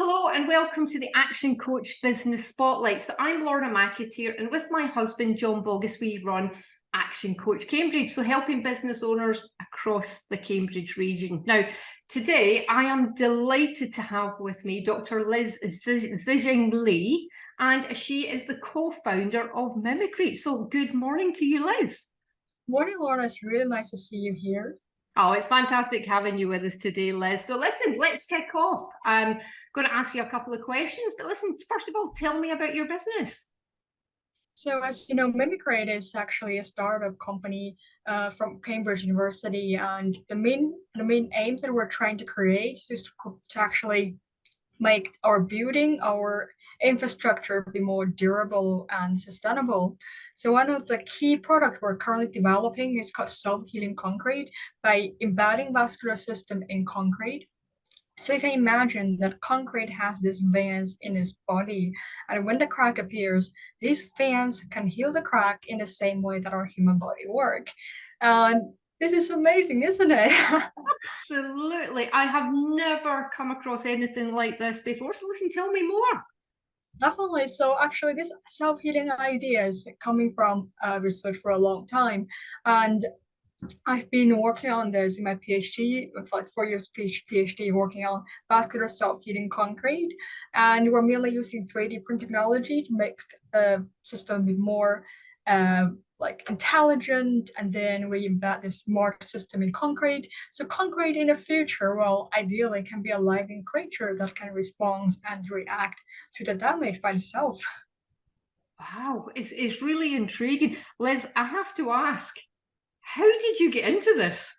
Hello and welcome to the Action Coach Business Spotlight. So I'm Lorna McAtear, and with my husband John Bogus we run Action Coach Cambridge, so helping business owners across the Cambridge region. Now today I am delighted to have with me Dr. Liz Zijing Lee, and she is the co-founder of Mimicrete. So good morning to you, Liz. Morning, Lorna. It's really nice to see you here. Oh, it's fantastic having you with us today, Liz. So listen, let's kick off. I'm going to ask you a couple of questions, but listen, first of all, tell me about your business. So as you know, Mimicrete is actually a startup company from Cambridge University, and the main aim that we're trying to create is to actually make our building, our infrastructure be more durable and sustainable. So one of the key products we're currently developing is called self-healing concrete by embedding vascular system in concrete. So you can imagine that concrete has these veins in its body, and when the crack appears, these veins can heal the crack in the same way that our human body work. And this is amazing, isn't it? Absolutely. I have never come across anything like this before. So listen, tell me more. Definitely. So actually, this self-healing idea is coming from research for a long time, and I've been working on this in my PhD, with like 4 years PhD, working on vascular self-healing concrete. And we're merely using 3D print technology to make the system be more like intelligent. And then we embed this smart system in concrete. So concrete in the future, well, ideally can be a living creature that can respond and react to the damage by itself. Wow, it's really intriguing. Liz, I have to ask, how did you get into this?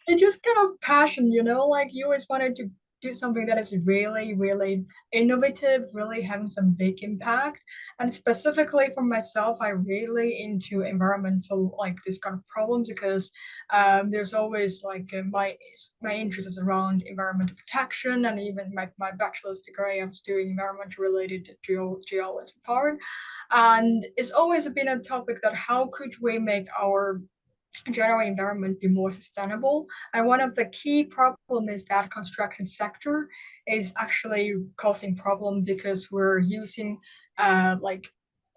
It's just kind of passion, like you always wanted to do something that is really, really innovative, really having some big impact. And specifically for myself, I really into environmental, like this kind of problems because there's always like my interest is around environmental protection, and even my bachelor's degree, I was doing environmental related geology part. And it's always been a topic that how could we make our general environment be more sustainable. And one of the key problem is that construction sector is actually causing problem because we're using like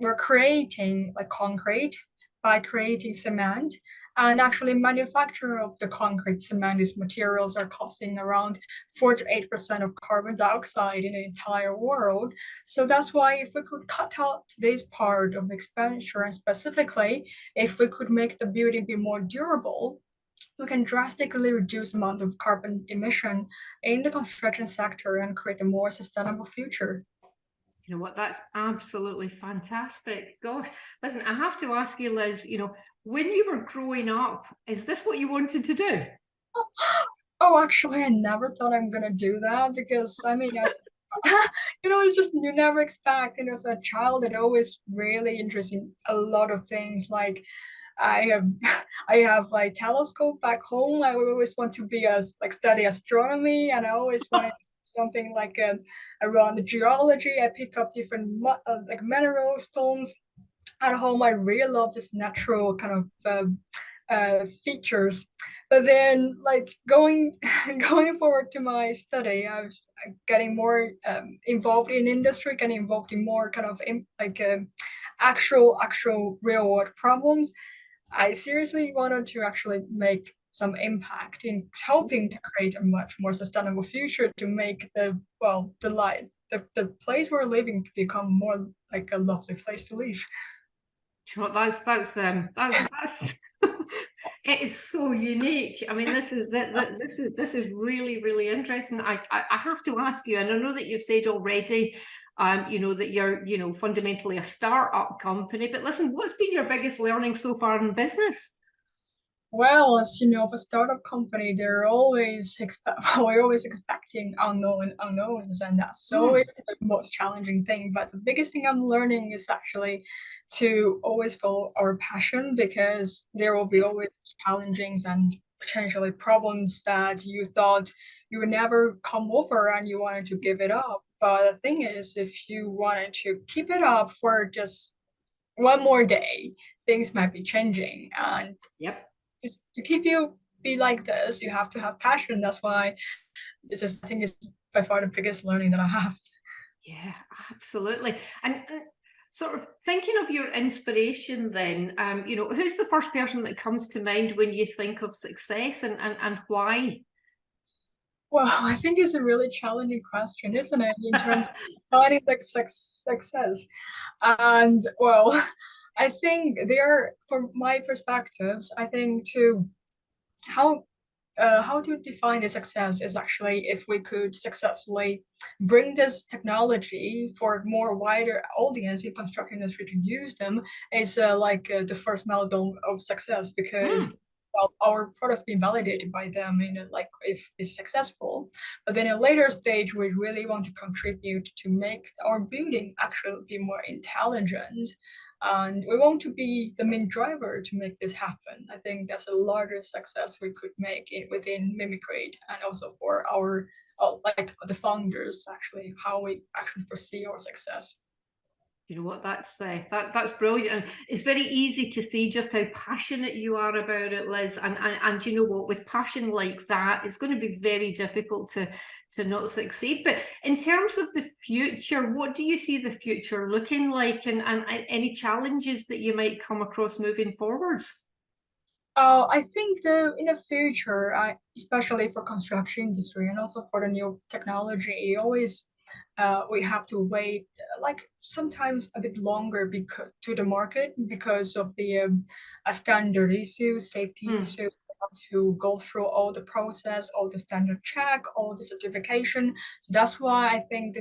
we're creating like concrete by creating cement, and actually manufacture of the concrete cement these materials are costing around 4 to 8% of carbon dioxide in the entire world. So that's why if we could cut out this part of the expenditure, and specifically if we could make the building be more durable, we can drastically reduce the amount of carbon emission in the construction sector and create a more sustainable future. You know what? That's absolutely fantastic. Gosh, listen, I have to ask you, Liz, when you were growing up, is this what you wanted to do? Oh, actually, I never thought I'm gonna do that because I mean, as it's just you never expect. As a child, it always really interesting a lot of things. Like I have, I have like telescope back home. I would always want to be as like study astronomy, and I always wanted to do something like around the geology. I pick up different like mineral stones at home. I really love this natural kind of features. But then, like going going forward to my study, I was getting more involved in industry, getting involved in more kind of actual real world problems. I seriously wanted to actually make some impact in helping to create a much more sustainable future to make the life the place we're living become more like a lovely place to live. Sure, that's it is so unique. I mean, this is really, really interesting. I have to ask you, and I know that you've said already, that you're, fundamentally a startup company, but listen, what's been your biggest learning so far in business? Well, as you know, a startup company, they're always we're always expecting unknowns, and that's Hmm. always the most challenging thing. But the biggest thing I'm learning is actually to always follow our passion, because there will be always challengings and potentially problems that you thought you would never come over and you wanted to give it up. But the thing is, if you wanted to keep it up for just one more day, things might be changing, and Yep. to keep you be like this, you have to have passion. That's why this is, I think, it's by far the biggest learning that I have. Yeah, absolutely. And sort of thinking of your inspiration then, who's the first person that comes to mind when you think of success, and why? Well, I think it's a really challenging question, isn't it, in terms of defining like success? And well, I think there, from my perspectives, I think to how how to define the success is actually if we could successfully bring this technology for more wider audience in construction industry to use them is the first milestone of success, because Mm. well, our product's being validated by them in like if it's successful. But then a later stage, we really want to contribute to make our building actually be more intelligent, and we want to be the main driver to make this happen. I think that's the largest success we could make within Mimicrete, and also for our like the founders, actually how we actually foresee our success. You know what? That's brilliant, and it's very easy to see just how passionate you are about it, Liz. And you know what? With passion like that, it's going to be very difficult to not succeed. But in terms of the future, what do you see the future looking like, and any challenges that you might come across moving forwards? I think in the future, especially for construction industry and also for the new technology, always we have to wait like sometimes a bit longer because to the market because of the standard issues, safety Hmm. issues. We have to go through all the process, all the standard check, all the certification. So that's why I think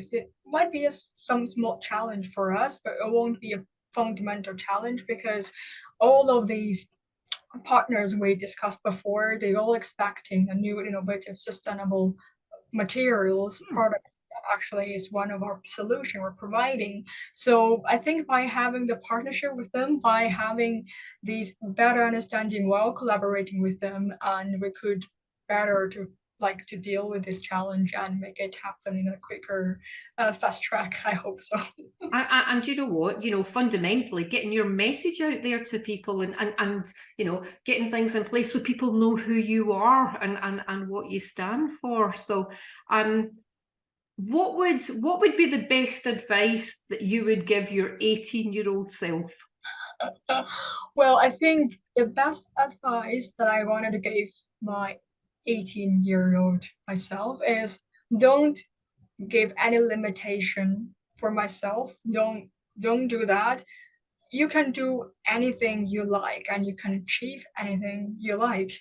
might be some small challenge for us, but it won't be a fundamental challenge because all of these partners we discussed before, they're all expecting a new innovative sustainable materials Hmm. product that actually is one of our solution we're providing. So I think by having the partnership with them, by having these better understanding while collaborating with them, and we could better to deal with this challenge and make it happen in a quicker fast track. I hope so. And you know what? Fundamentally, getting your message out there to people, and getting things in place so people know who you are, and what you stand for. So, um, what would be the best advice that you would give your 18-year-old self? Well, I think the best advice that I wanted to give my 18-year-old myself is don't give any limitation for myself. Don't do that. You can do anything you like and you can achieve anything you like.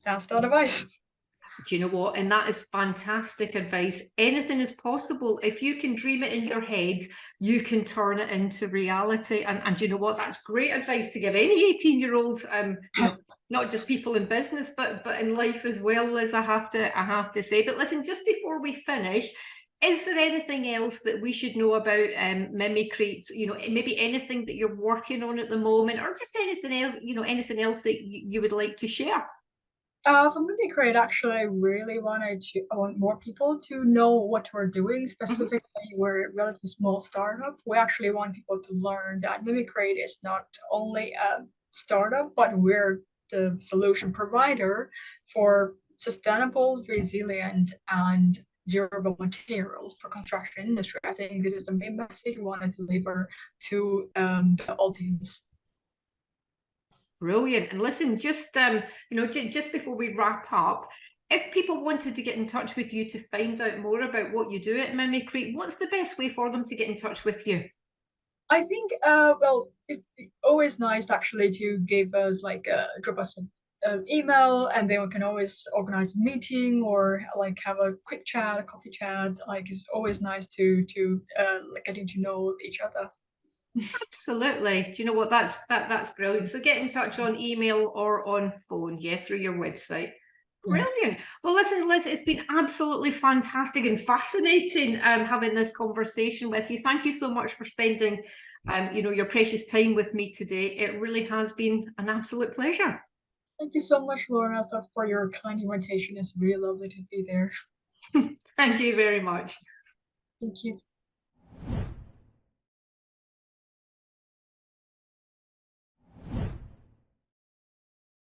That's the advice. Do you know what? And that is fantastic advice. Anything is possible. If you can dream it in your head, you can turn it into reality. And you know what? That's great advice to give any 18-year-old, not just people in business, but in life as well, as I have to say. But listen, just before we finish, is there anything else that we should know about Mimicrete? Maybe anything that you're working on at the moment, or just anything else that you would like to share? For Mimicry, actually, I really I want more people to know what we're doing. Mhm. Specifically, we're a relatively small startup. We actually want people to learn that Mimicry is not only a startup, but we're the solution provider for sustainable, resilient, and durable materials for construction industry. I think this is the main message we want to deliver to the audience. Brilliant. And listen, just before we wrap up, if people wanted to get in touch with you to find out more about what you do at Mimicrete, what's the best way for them to get in touch with you? I think, well, it's always nice actually to give us drop us an email, and then we can always organize a meeting or like have a quick chat, a coffee chat. Like it's always nice to like getting to know each other. Absolutely. Do you know what? That's brilliant. So get in touch on email or on phone, yeah, through your website. Yeah. Brilliant. Well, listen, Liz, it's been absolutely fantastic and fascinating having this conversation with you. Thank you so much for spending, your precious time with me today. It really has been an absolute pleasure. Thank you so much, Lorna, for your kind invitation. It's really lovely to be there. Thank you very much. Thank you.